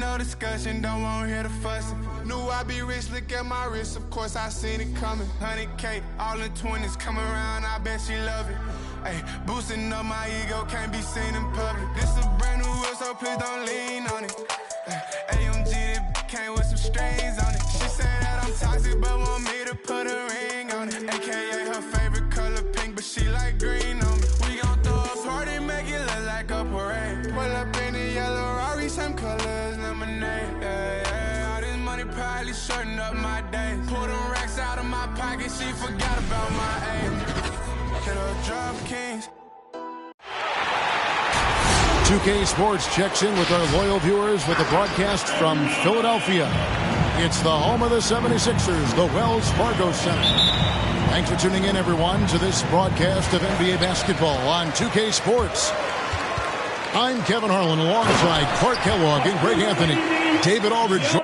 no discussion, don't want to hear the fussing. Knew I'd be rich, look at my wrist, of course I seen it coming. 100K, all in 20s, come around, I bet she love it. Ay, boosting up my ego, can't be seen in public. This a brand new whip, so please don't lean on it. AMG, that came with some strings on it. She said that I'm toxic, but want me to put a ring on it. AKA her favorite color pink, but she like green on me. We gon' throw a party, make it look like a parade. Pull up in the yellow Rari, same color as lemonade. All this money probably shorten up my day. Pull them racks out of my pocket, she forgot about my age. Hit her drop kings. 2K Sports checks in with our loyal viewers with a broadcast from Philadelphia. It's the home of the 76ers, the Wells Fargo Center. Thanks for tuning in, everyone, to this broadcast of NBA basketball on 2K Sports. I'm Kevin Harlan alongside Clark Kellogg and Greg Anthony. David Aldridge.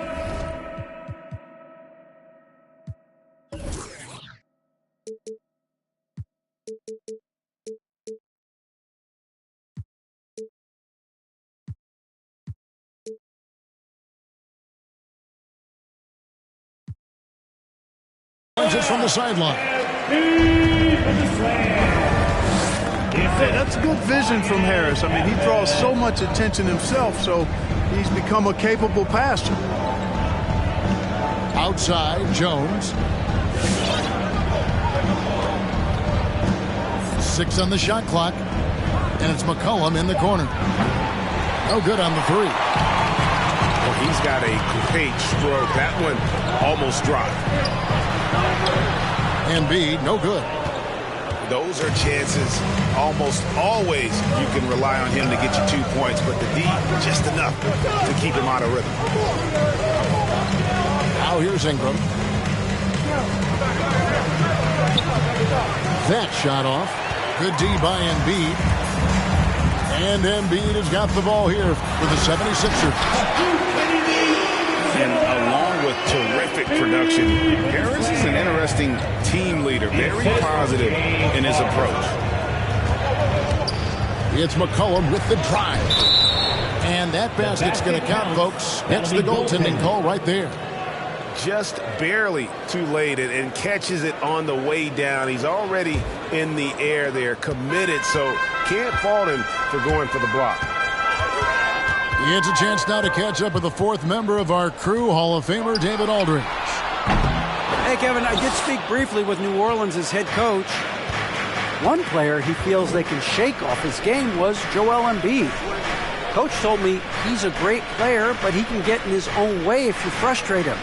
Just from the sideline. That's good vision from Harris. I mean, he draws so much attention himself, so he's become a capable passer. Outside, Jones. 6 on the shot clock. And it's McCollum in the corner. No good on the three. Well, he's got a great stroke. That one almost dropped. Embiid, no good. Those are chances almost always you can rely on him to get you 2 points, but the D, just enough to keep him out of rhythm. Now here's Ingram. That shot off. Good D by Embiid. And Embiid has got the ball here for the 76ers. And along with terrific production, Harris is an interesting team leader, very positive in his approach. It's McCollum with the drive. And that basket's going to count, folks. That's the goaltending call right there. Just barely too late and catches it on the way down. He's already in the air there, committed, so can't fault him for going for the block. It's a chance now to catch up with the fourth member of our crew, Hall of Famer David Aldridge. Hey, Kevin, I did speak briefly with New Orleans' head coach. One player he feels they can shake off his game was Joel Embiid. Coach told me he's a great player, but he can get in his own way if you frustrate him.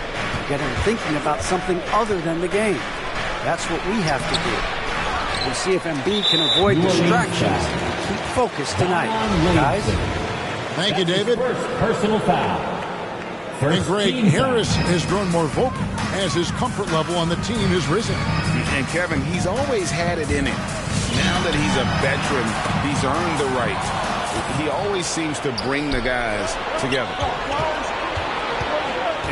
Get him thinking about something other than the game. That's what we have to do. We'll see if Embiid can avoid distractions and keep focused tonight. Guys? Thank you, David. Personal foul. And Greg, Harris has grown more vocal as his comfort level on the team has risen. And Kevin, he's always had it in him. Now that he's a veteran, he's earned the right. He always seems to bring the guys together.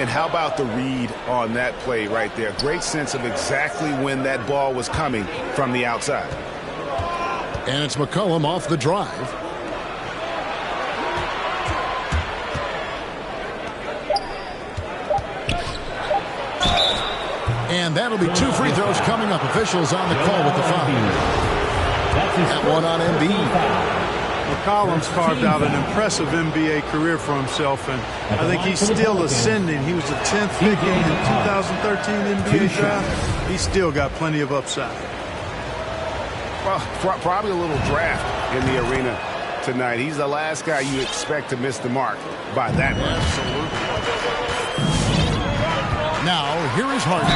And how about the read on that play right there? Great sense of exactly when that ball was coming from the outside. And it's McCollum off the drive. And that'll be 2 free throws coming up. Officials on the call with the foul. That one on Embiid. McCollum's carved out an impressive NBA career for himself, and I think he's still ascending. He was the 10th pick in the 2013 NBA draft. He's still got plenty of upside. Well, probably a little draft in the arena tonight. He's the last guy you expect to miss the mark by that much. Absolutely. Now, here is Harden.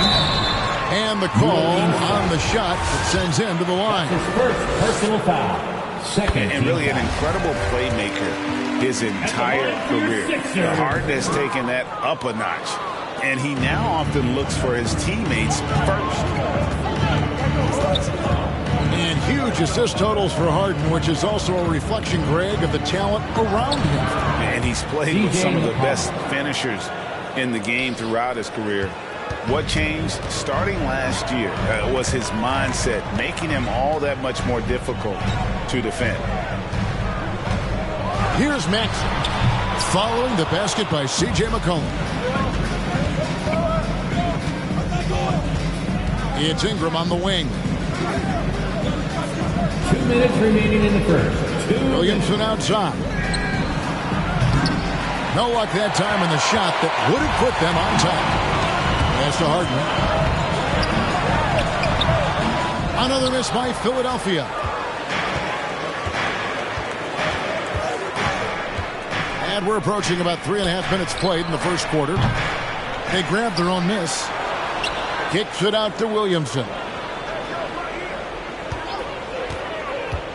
And the call on the shot that sends him to the line. His first personal foul. Second. And really an incredible playmaker his entire career. Harden has taken that up a notch. And he now often looks for his teammates first. And huge assist totals for Harden, which is also a reflection, Greg, of the talent around him. And he's played with some of the best finishers in the game throughout his career. What changed starting last year was his mindset, making him all that much more difficult to defend. Here's Maxey. Following the basket by C.J. McCollum. It's Ingram on the wing. 2 minutes remaining in the first. Williamson outside. No luck that time in the shot that would have put them on top. Pass to Harden. Another miss by Philadelphia. And we're approaching about 3.5 minutes played in the first quarter. They grab their own miss. Kicks it out to Williamson.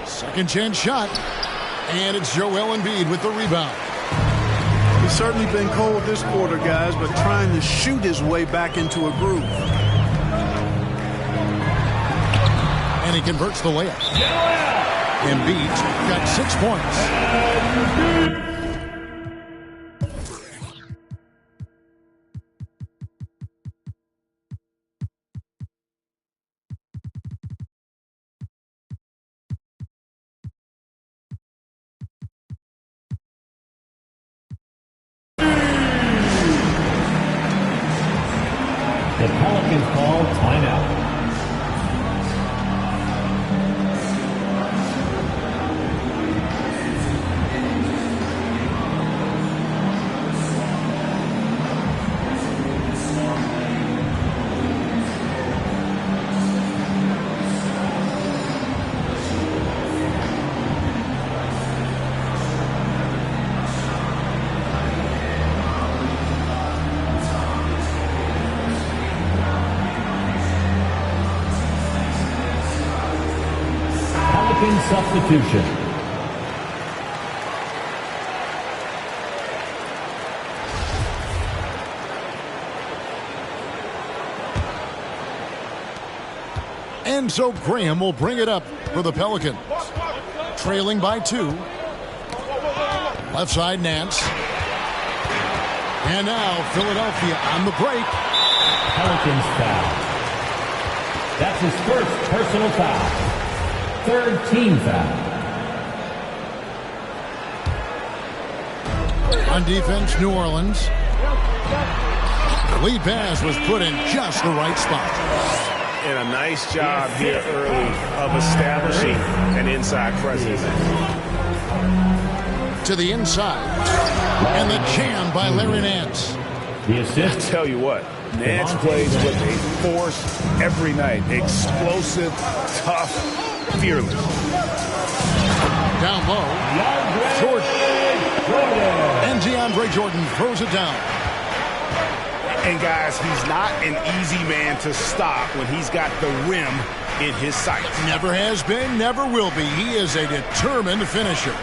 Second chance shot. And it's Joel Embiid with the rebound. He's certainly been cold this quarter, guys, but trying to shoot his way back into a groove. And he converts the layup. Embiid got 6 points. The Pelicans call timeout. Substitution. And so Graham will bring it up for the Pelicans. Trailing by 2. Left side Nance. And now Philadelphia on the break. Pelicans foul. That's his first personal foul. Third team foul. On defense, New Orleans. The lead pass was put in just the right spot. And a nice job here early of establishing an inside presence. To the inside. And the jam by Larry Nance. The assist. I tell you what, Nance plays with a force every night. Explosive, tough, fearless. Down low. Jordan. And DeAndre Jordan throws it down. And guys, he's not an easy man to stop when he's got the rim in his sights. Never has been, never will be. He is a determined finisher.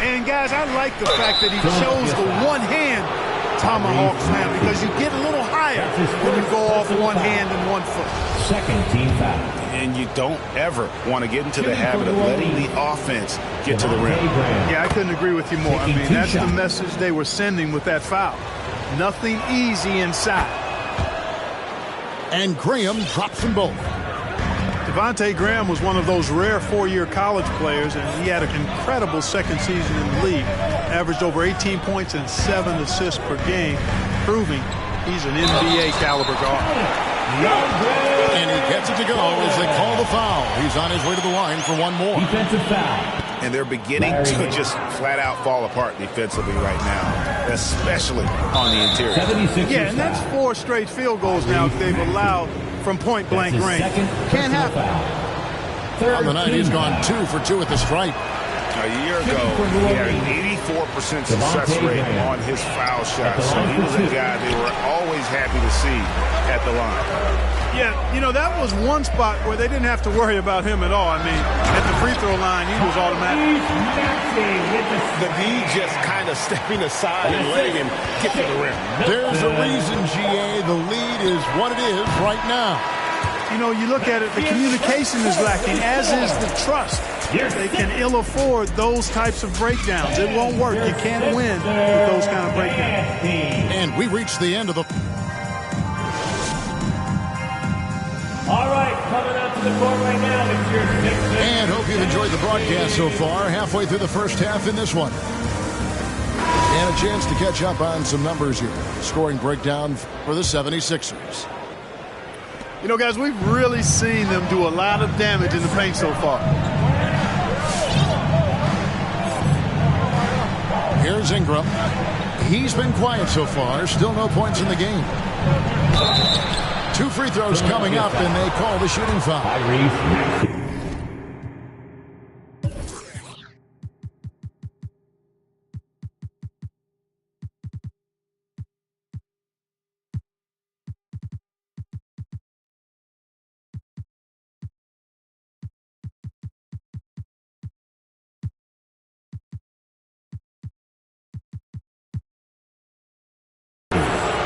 And guys, I like the fact that he chose the one-hand tomahawk slam because you get a little higher when you go off one hand and 1 foot. Second team foul. And you don't ever want to get into the habit of letting the offense get to the rim. Yeah, I couldn't agree with you more. I mean, that's the message they were sending with that foul. Nothing easy inside. And Graham drops them both. Devontae Graham was one of those rare 4-year college players, and he had an incredible second season in the league. Averaged over 18 points and 7 assists per game, proving he's an NBA caliber guard. And he gets it to go as they call the foul. He's on his way to the line for one more. Defensive foul. And they're beginning to just flat out fall apart defensively right now, especially on the interior. 76 Yeah, and that's 4 straight field goals now that they've allowed from point-blank range. Can't happen. On the night, he's gone 2 for 2 at the stripe. A year ago, he had an 84% success rate on his foul shots. So he was a guy they were always happy to see at the line. Yeah, you know, that was one spot where they didn't have to worry about him at all. I mean, at the free throw line, he was automatic. The D just kind of stepping aside and letting him get to the rim. There's a reason, GA, the lead is what it is right now. You know, you look at it, the communication is lacking, as is the trust. They can ill afford those types of breakdowns. It won't work. You can't win with those kind of breakdowns. And we reach the end of the... All right, coming out to the court right now. It's your And hope you've enjoyed the broadcast so far. Halfway through the first half in this one. And a chance to catch up on some numbers here. Scoring breakdown for the 76ers. You know, guys, we've really seen them do a lot of damage in the paint so far. Here's Ingram. He's been quiet so far. Still no points in the game. 2 free throws coming up, and they call the shooting foul.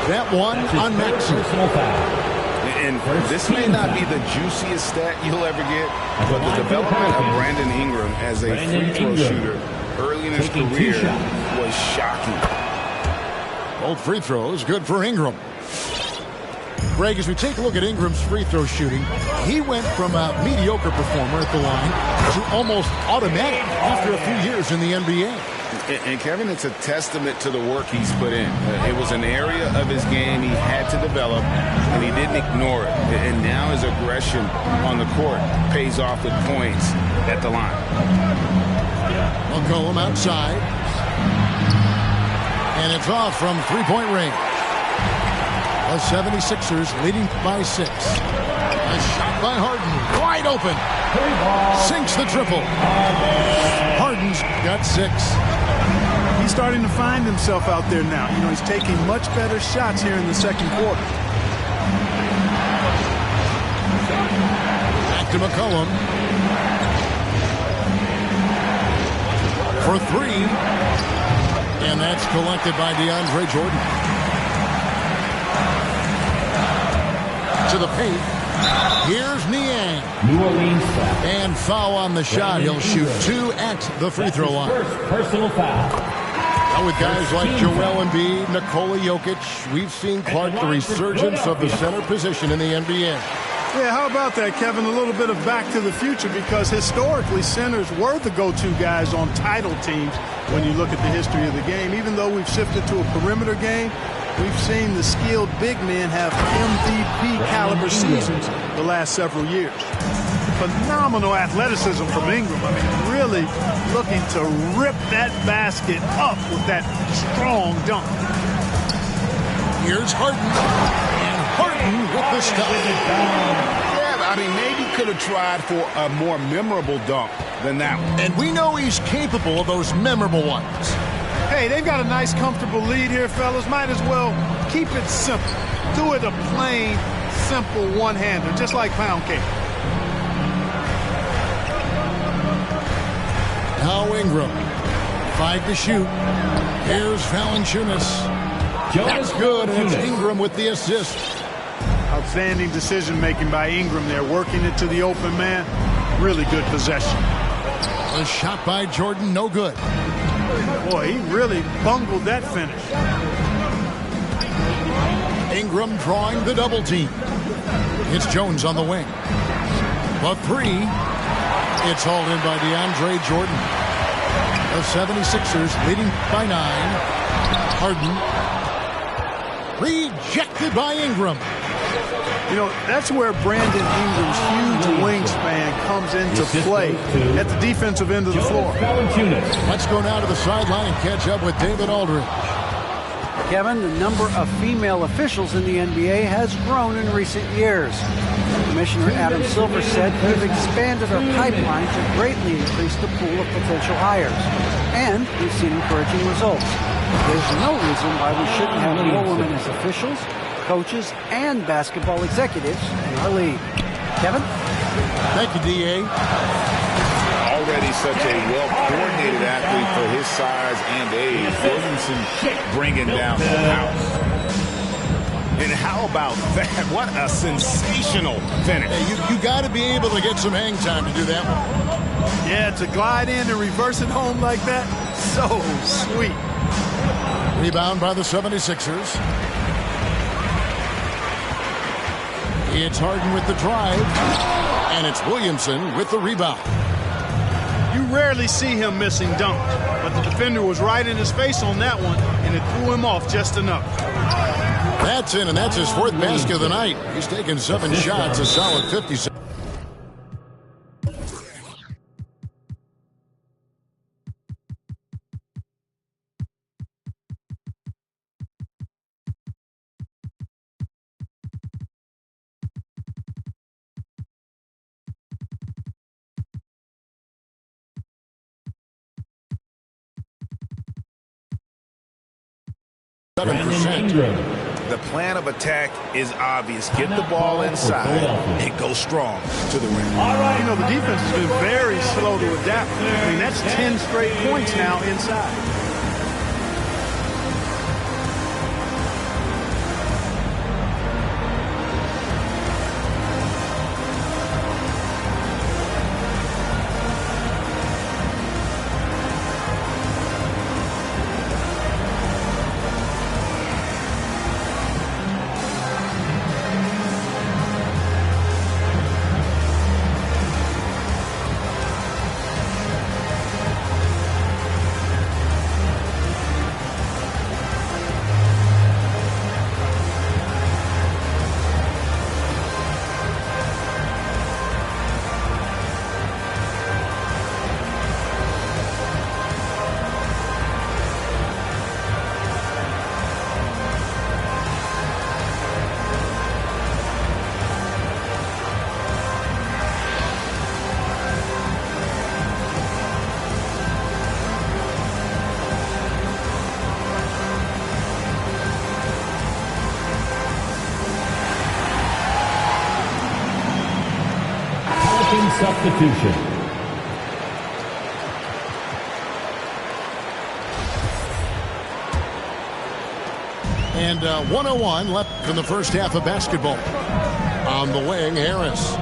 That one on Maxey. And this may not be the juiciest stat you'll ever get, but the development of Brandon Ingram as a free throw shooter early in his career was shocking. Both free throws good for Ingram. Greg, as we take a look at Ingram's free throw shooting, he went from a mediocre performer at the line to almost automatic after a few years in the NBA. And Kevin, it's a testament to the work he's put in. It was an area of his game he had to develop, and he didn't ignore it. And now his aggression on the court pays off with points at the line. McCollum outside. And it's off from three-point range. The 76ers leading by 6. A shot by Harden. Wide open. Sinks the triple. Harden's got 6. He's starting to find himself out there now. You know, he's taking much better shots here in the second quarter. Back to McCollum. For 3. And that's collected by DeAndre Jordan. To the paint. Here's Niang. New Orleans foul. And foul on the shot. He'll shoot 2 at the free throw line. First personal foul. Now with guys like Joel Embiid, Nikola Jokic, we've seen, Clark, the resurgence of the center position in the NBA. Yeah, how about that, Kevin? A little bit of back to the future, because historically centers were the go-to guys on title teams when you look at the history of the game. Even though we've shifted to a perimeter game, we've seen the skilled big men have MVP caliber seasons the last several years. Phenomenal athleticism from Ingram. I mean, really looking to rip that basket up with that strong dunk. Here's Harden. And Harden with the stop. Yeah, I mean, maybe could have tried for a more memorable dunk than that one. And we know he's capable of those memorable ones. Hey, they've got a nice, comfortable lead here, fellas. Might as well keep it simple. Do it a plain, simple one-hander, just like pound cake. Now Ingram. 5 to shoot. Here's Valanciunas. That's good, and it's Ingram with the assist. Outstanding decision-making by Ingram there, working it to the open man. Really good possession. A shot by Jordan, no good. Boy, he really bungled that finish. Ingram drawing the double team. It's Jones on the wing. The 3. It's hauled in by DeAndre Jordan. The 76ers leading by 9. Harden. Rejected by Ingram. You know, that's where Brandon Ingram's huge wingspan comes into play at the defensive end of the floor. Let's go now to the sideline and catch up with David Aldridge. Kevin, the number of female officials in the NBA has grown in recent years. Commissioner Adam Silver said we've expanded our pipeline to greatly increase the pool of potential hires. And we've seen encouraging results. There's no reason why we shouldn't have more women as officials, coaches, and basketball executives in our league. Kevin? Thank you, D.A. Already such a well-coordinated athlete for his size and age. Williamson bringing down the house. And how about that? What a sensational finish. Hey, you got to be able to get some hang time to do that one. Yeah, to glide in and reverse it home like that, so sweet. Rebound by the 76ers. It's Harden with the drive, and it's Williamson with the rebound. You rarely see him missing dunks, but the defender was right in his face on that one, and it threw him off just enough. That's in, and that's his fourth basket of the night. He's taken 7 shots, a solid 57. The plan of attack is obvious. Get the ball inside and go strong to the rim. You know, the defense has been very slow to adapt. I mean, that's 10 straight points now inside. Substitution. And 101 left in the first half of basketball. On the wing, Harris.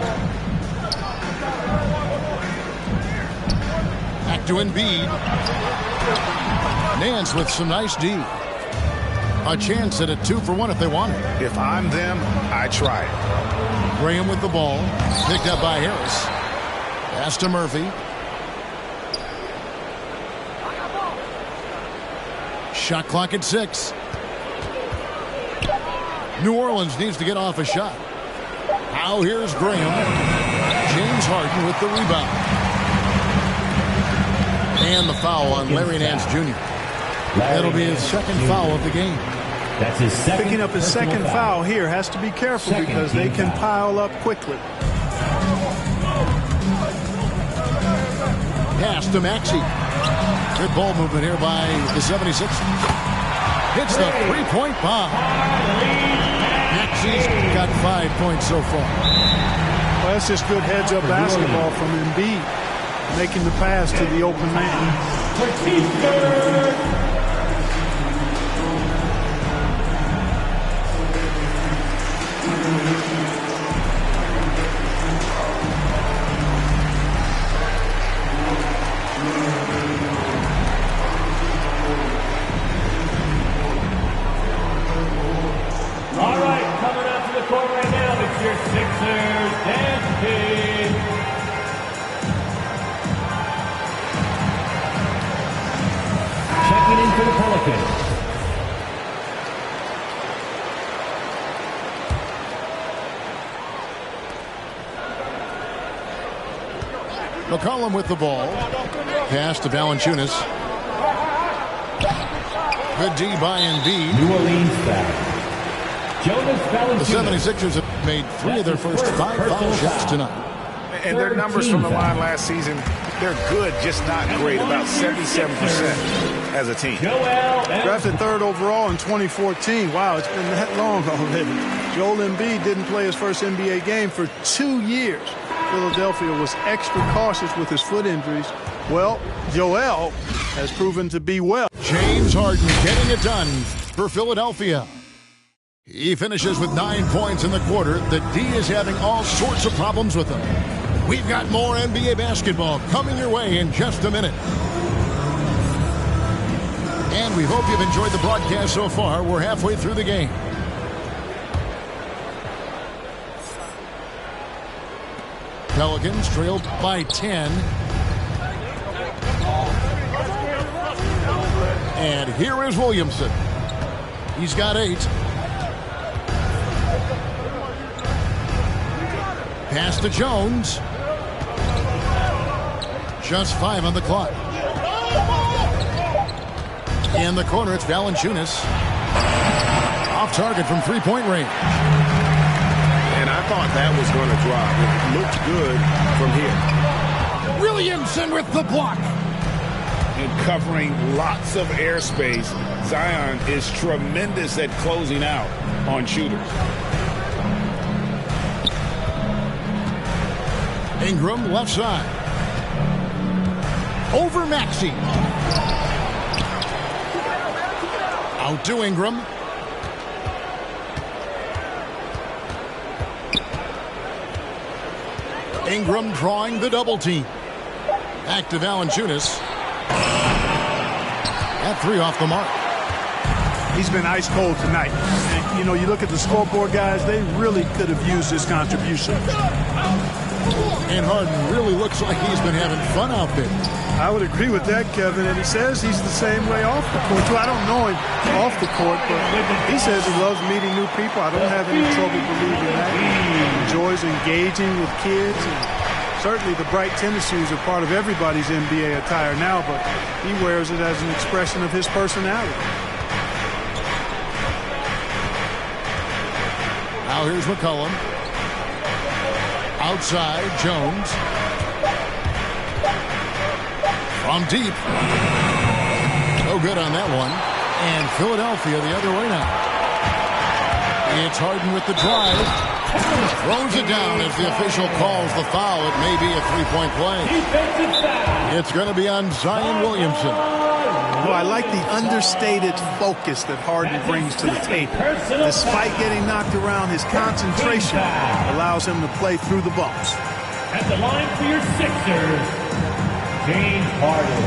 Back to Embiid. Nance with some nice D. A chance at a 2-for-1 if they want it. If I'm them, I try it. Graham with the ball. Picked up by Harris. Pass to Murphy. Shot clock at 6. New Orleans needs to get off a shot. Now here's Graham. James Harden with the rebound. And the foul on Larry Nance Jr. That'll be his second foul of the game. That's his second. Picking up his second foul here. Has to be careful because they can pile up quickly. Pass to Maxey. Good ball movement here by the 76ers. Hits the three-point bomb. Maxey's got 5 points so far. Well, that's just good heads-up basketball from Embiid, making the pass to the open man. McCollum with the ball. Pass to Valanciunas. Good D by Embiid. New Orleans foul. Jonas Valanciunas. The 76ers have made 3 of their first 5 foul shots tonight. And their numbers from the line last season, they're good, just not great. About 77% as a team. Drafted 3rd overall in 2014. Wow, it's been that long already. Joel Embiid didn't play his first NBA game for 2 years. Philadelphia was extra cautious with his foot injuries. Well, Joel has proven to be well. James Harden getting it done for Philadelphia. He finishes with 9 points in the quarter. The D is having all sorts of problems with him. We've got more NBA basketball coming your way in just a minute. And we hope you've enjoyed the broadcast so far. We're halfway through the game. Pelicans trailed by 10. And here is Williamson. He's got 8. Pass to Jones. Just 5 on the clock. In the corner, it's Valanciunas. Off target from three-point range. And I thought that was going to drop. It looked good from here. Williamson with the block. And covering lots of airspace. Zion is tremendous at closing out on shooters. Ingram left side. Over Maxey. Out to Ingram. Ingram drawing the double team. Back to Valanciunas. That 3 off the mark. He's been ice cold tonight. And, you know, you look at the scoreboard, guys, they really could have used his contribution. And Harden really looks like he's been having fun out there. I would agree with that, Kevin. And he says he's the same way off the court, too. I don't know him off the court, but he says he loves meeting new people. I don't have any trouble believing that. He enjoys engaging with kids. And certainly the bright tennis shoes are part of everybody's NBA attire now, but he wears it as an expression of his personality. Now here's McCollum. Outside, Jones. From deep. No good on that one. And Philadelphia the other way now. It's Harden with the drive. Throws it down as the official calls the foul. It may be a three-point play. It's going to be on Zion Williamson. Well, I like the understated focus that Harden brings to the table. Despite getting knocked around, his concentration allows him to play through the bumps. At the line for your Sixers, James Harden.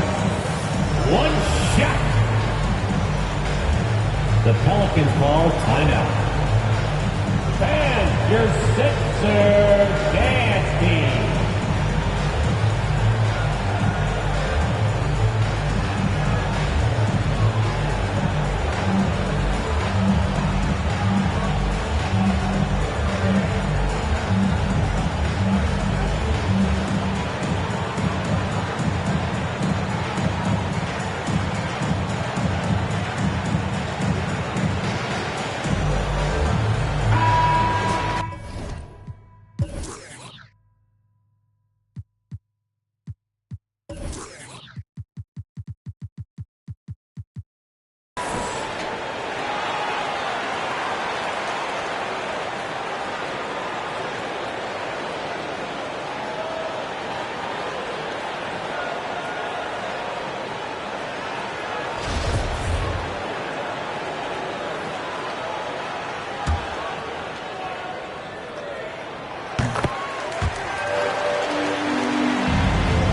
1 shot. The Pelicans call timeout. And your Sixers dance team.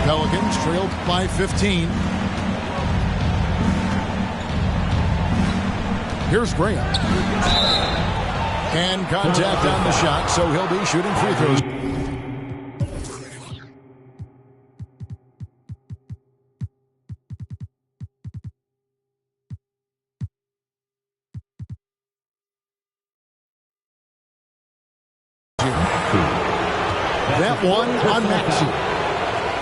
Pelicans trailed by 15. Here's Graham. And contact on the shot, so he'll be shooting free throws. That one on Maxey.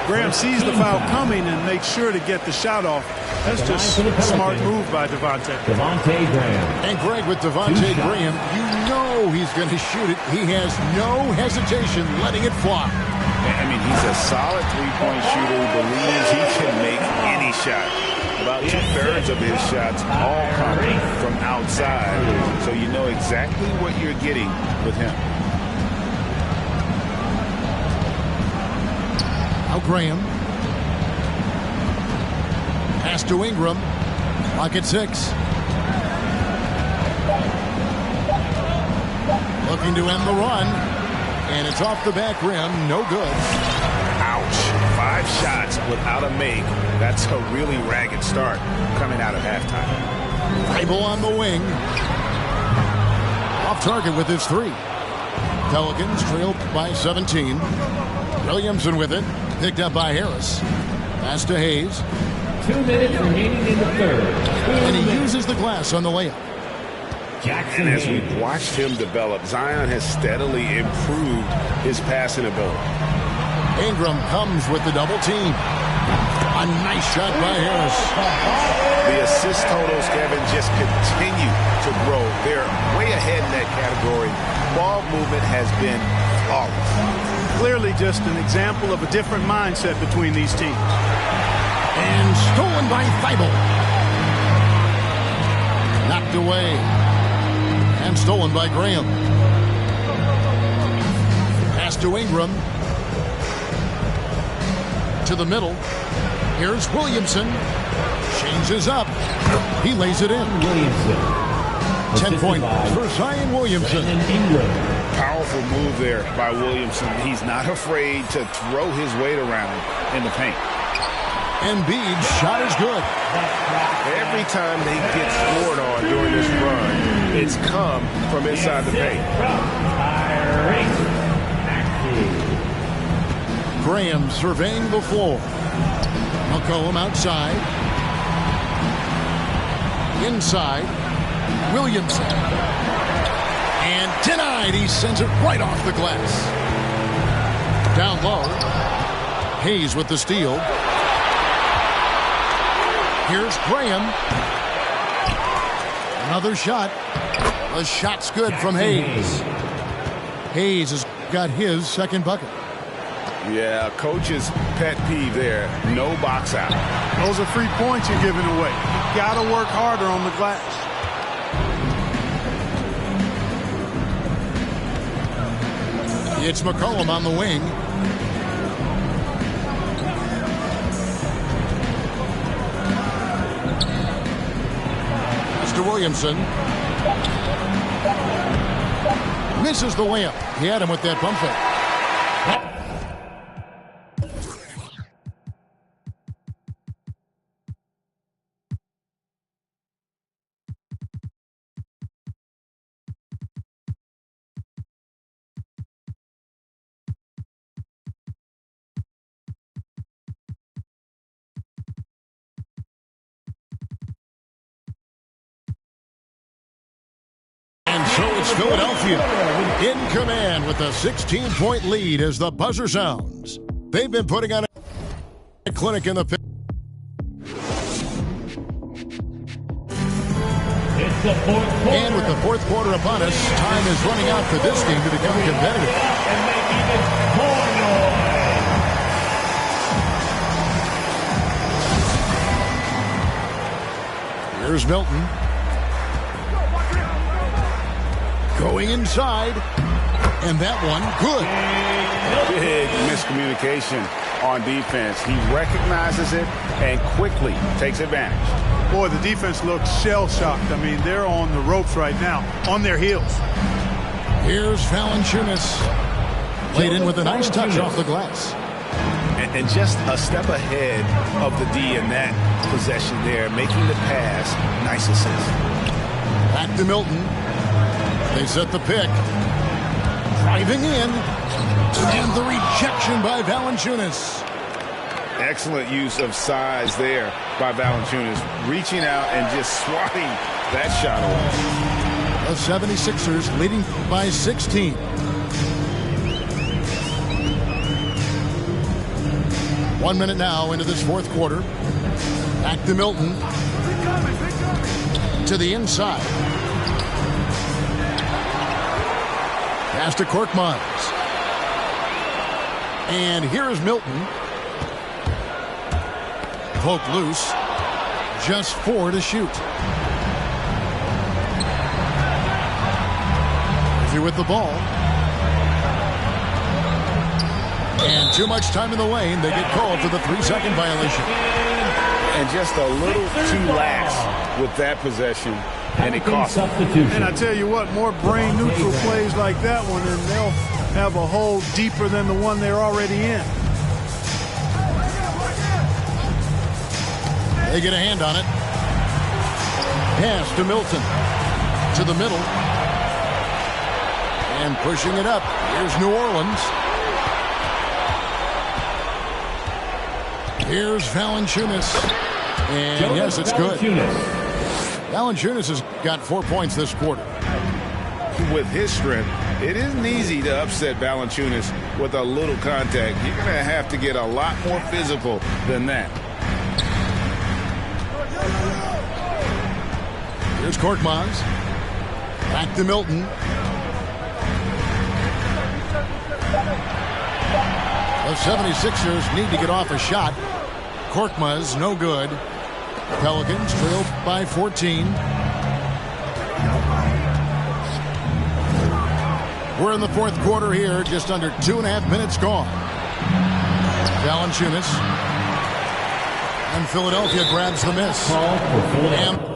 Graham sees the foul coming and makes sure to get the shot off. That's just a smart move by Devontae. Devontae Graham. And Greg, with Devontae Graham, you know he's going to shoot it. He has no hesitation letting it fly. I mean, he's a solid three-point shooter who believes he can make any shot. About 2/3 of his shots all come from outside. So you know exactly what you're getting with him. Now Graham. Pass to Ingram. Clock at 6. Looking to end the run. And it's off the back rim. No good. Ouch. 5 shots without a make. That's a really ragged start coming out of halftime. Bible on the wing. Off target with his 3. Pelicans trailed by 17. Williamson with it. Picked up by Harris. Pass to Hayes. 2 minutes remaining in the third. And he uses the glass on the layup. And as we've watched him develop, Zion has steadily improved his passing ability. Ingram comes with the double team. A nice shot by Harris. The assist totals, Kevin, just continue to grow. They're way ahead in that category. Ball movement has been flawless. Clearly just an example of a different mindset between these teams. And stolen by Thibault. Knocked away. And stolen by Graham. Pass to Ingram. To the middle. Here's Williamson. Changes up. He lays it in. Williamson. 10 points for Zion Williamson. Powerful move there by Williamson. He's not afraid to throw his weight around in the paint. Embiid's shot is good. Every time they get scored on during this run, it's come from inside the paint. Graham surveying the floor. McCollum outside. Inside. Williamson. And denied. He sends it right off the glass. Down low. Hayes with the steal. Here's Graham. Another shot. The shot's good from Hayes. Hayes has got his second bucket. Yeah, coach's pet peeve there. No box out. Those are free points you're giving away. You got to work harder on the glass. It's McCollum on the wing. Mr. Williamson. Misses the layup. He had him with that pump fake. Philadelphia in command with a 16-point lead as the buzzer sounds. They've been putting on a clinic in the pit. It's the fourth quarter. And with the fourth quarter upon us, time is running out for this game to become competitive. And make even more noise. Here's Milton. Going inside, and that one, good. Big miscommunication on defense. He recognizes it and quickly takes advantage. Boy, the defense looks shell-shocked. I mean, they're on the ropes right now, on their heels. Here's Valanciunas. Played in with a nice touch off the glass. And just a step ahead of the D in that possession there, making the pass. Nice assist. Back to Milton. They set the pick. Driving in. And the rejection by Valanciunas. Excellent use of size there by Valanciunas. Reaching out and just swatting that shot away. The 76ers leading by 16. One minute now into this fourth quarter. Back to Milton. To the inside. Pass to Korkmaz. And here is Milton. Poke loose. Just 4 to shoot. Izzy with the ball. And too much time in the lane. They get called for the 3-second violation. And just a little too lax with that possession. And it cost them. And I tell you what, more brain-neutral plays like that one, and they'll have a hole deeper than the one they're already in. They get a hand on it. Pass to Milton. To the middle. And pushing it up. Here's New Orleans. Here's Valanciunas. And yes, it's good. Valanciunas has got 4 points this quarter. With his strength, it isn't easy to upset Valanciunas with a little contact. You're going to have to get a lot more physical than that. Here's Korkmaz. Back to Milton. The 76ers need to get off a shot. Korkmaz, no good. Pelicans trailed by 14. We're in the fourth quarter here, just under 2.5 minutes gone. Valanciunas. And Philadelphia grabs the miss. And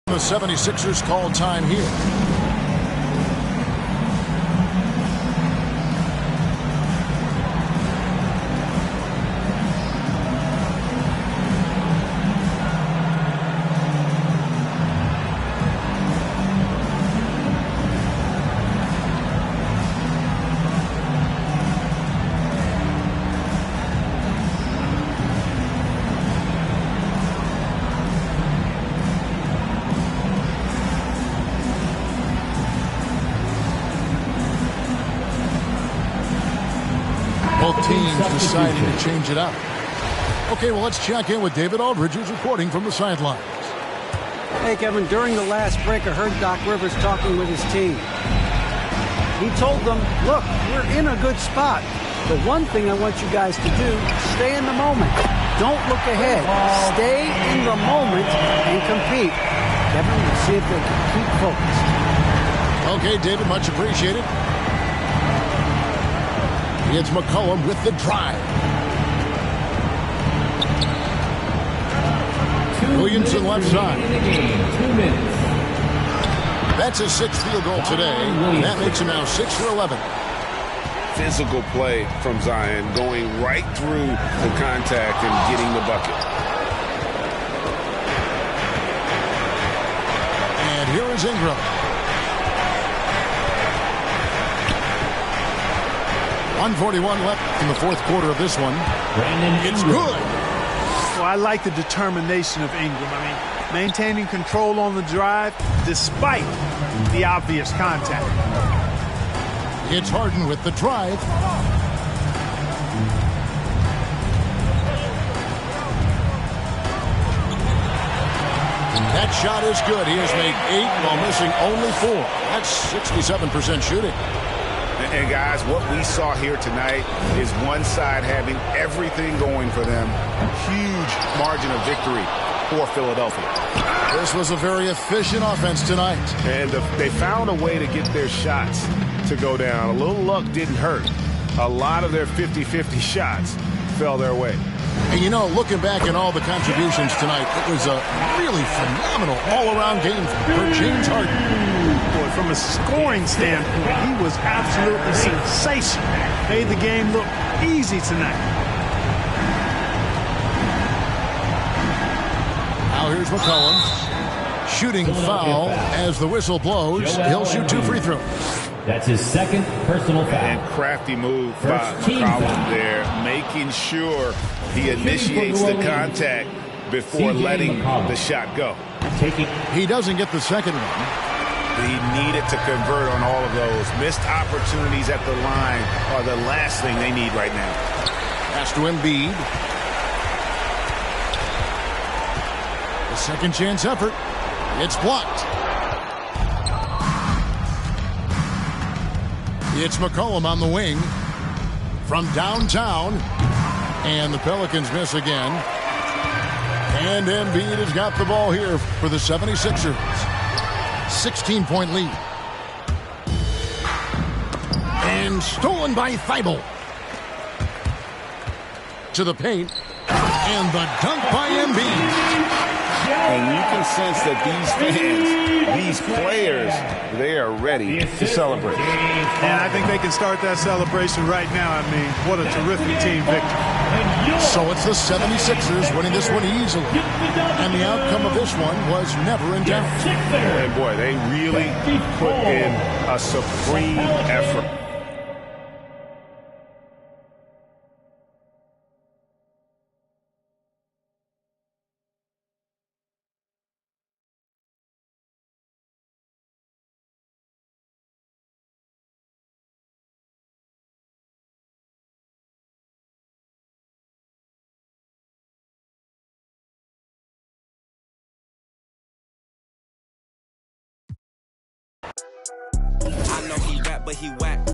the 76ers call time here. Both teams deciding to change it up. Okay, well, let's check in with David Aldridge, who's reporting from the sidelines. Hey, Kevin, during the last break, I heard Doc Rivers talking with his team. He told them, look, we're in a good spot. The one thing I want you guys to do, stay in the moment. Don't look ahead. Stay in the moment and compete. Kevin, we'll see if they can keep focused. Okay, David, much appreciated. It's McCollum with the drive. Williamson left side. 2 minutes. That's his 6th field goal today. That makes him now 6 for 11. Physical play from Zion, going right through the contact and getting the bucket. And here is Ingram. 1:41 left in the fourth quarter of this one. It's good. Well, I like the determination of Ingram. I mean, maintaining control on the drive despite the obvious contact. It's Harden with the drive. That shot is good. He has made 8 while missing only 4. That's 67% shooting. And guys, what we saw here tonight is one side having everything going for them. Huge margin of victory for Philadelphia. This was a very efficient offense tonight. And they found a way to get their shots to go down. A little luck didn't hurt. A lot of their 50-50 shots fell their way. And you know, looking back at all the contributions tonight, it was a really phenomenal all-around game for James Harden. Boy, from a scoring standpoint, he was absolutely sensational. Made the game look easy tonight. Now here's McCollum. Shooting foul as the whistle blows. He'll shoot 2 free throws. That's his 2nd personal foul. And crafty move by McCollum there, making sure he initiates the contact before letting the shot go. He doesn't get the second one. He needed to convert on all of those. Missed opportunities at the line are the last thing they need right now. Pass to Embiid. The second chance effort. It's blocked. It's McCollum on the wing from downtown. And the Pelicans miss again. And Embiid has got the ball here for the 76ers. 16-point lead. And stolen by Thibault. To the paint. And the dunk by Embiid. And you can sense that these fans, these players, they are ready to celebrate. And I think they can start that celebration right now. I mean, what a terrific team victory. So it's the 76ers winning this one easily. And the outcome of this one was never in doubt. And boy, they really put in a supreme effort. I know he rap, but he whack.